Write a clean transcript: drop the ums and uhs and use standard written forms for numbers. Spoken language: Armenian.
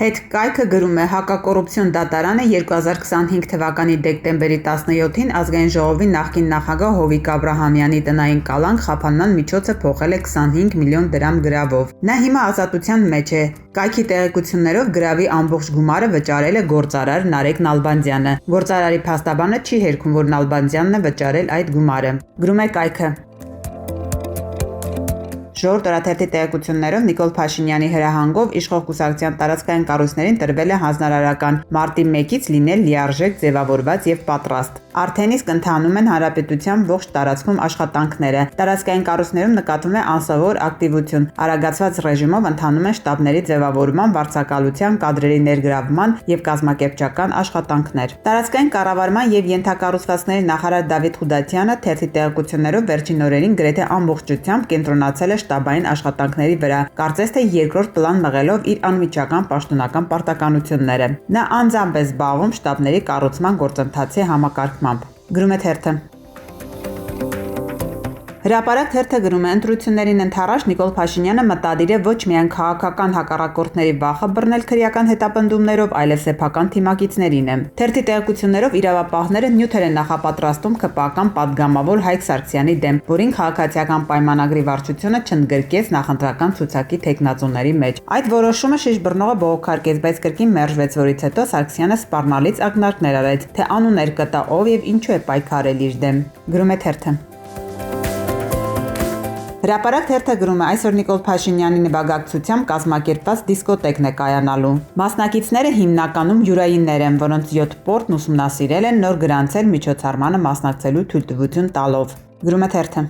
Հետ կայքը գրում է հակակոռուպցիոն դատարանը 2025 թվականի դեկտեմբերի 17-ին Ազգային ժողովի նախկին նախագահ Հովիկ Աբրահամյանի տնային կալանք խափանման միջոցը փոխել է 25 միլիոն դրամ գրավով։ Նա հիմա ազատության մեջ է։ Կայքի տեղեկություններով գրավի ամբողջ գումարը վճարել է գործարար Նարեկ Նալբանդյանը։ Գործարարի փաստաբանը չի հերքում, որ Նալբանդյանն է վճարել այդ գումարը։ Գրում է կայքը։ Ժողովուրդ օրաթերթի տեղեկություններով Նիկոլ Փաշինյանի հրահանգով իշխող կուսակցության տարածքային կառույցներին տրվել է հանձնարարական մարտի 1-ից լինել լիարժեք ձևավորված եւ պատրաստ։ Արդեն իսկ ընթանում են հանրապետության ողջ տարածքում աշխատանքները։ Տարածքային կառույցներում նկատվում է անսովոր ակտիվություն։ Արագացված ռեժիմով ընթանում են շտաբների ձևավորման, վարձակալության, կադրերի ներգրավման եւ կազմակերպչական աշխատանքներ։ Տարածքային կառավարման եւ ենթակառուցվածքների նախարար Դավիթ Խուդատյանը թերթի տեղեկություններով վերջին օրերին գրեթե ամբողջությամբ կենտրոնացել է շտաբային աշխատանքների վրա, կարծես թե երկրորդ պլան մղելով իր անմիջական պաշտոնական պարտականությունները։ Նա անձամբ է զբաղվում շտաբների կառուցման գործընթացի համակարգմամբ։ Գրում է թերթը։ Հրապարակ թերթը գրում է. ընտրություններին ընդառաջ Նիկոլ Փաշինյանը մտադիր է ոչ միայն քաղաքական հակառակորդների վախը բռնել քրեական հետապնդումներով, այլև սեփական թիմակիցներին է։ Թերթի տեղեկություններով իրավապահները նյութեր են նախապատրաստում ԿՊԱ-ական պատգամավոր Հայկ Սարգսյանի դեմ, որին քաղաքացիական պայմանագրի վարչությունը չընդգրկեց նախընտրական ցուցակի թեկնածուների մեջ։ Այդ որոշումը շիշ բռնողը բողոքարկեց, բայց կրկին մերժվեց, որից հետո Սարգսյանը սպառնալից ակնարկներ արեց, թե անուներ կտա ով եւ ինչու է պայքարել իր դեմ։ Գրում է թերթը։ Հրապարակ թերթը գրում է. այսօր Նիկոլ Փաշինյանի նվագակցությամբ կազմակերպված դիսկոտեկն է կայանալու։ Մասնակիցները հիմնականում յուրայիններ են, որոնց 7 պորտն ուսումնասիրել են նոր գրանցել միջոցառմանը մասնակցելու թույլտվություն տալով։ Գրում է թերթը։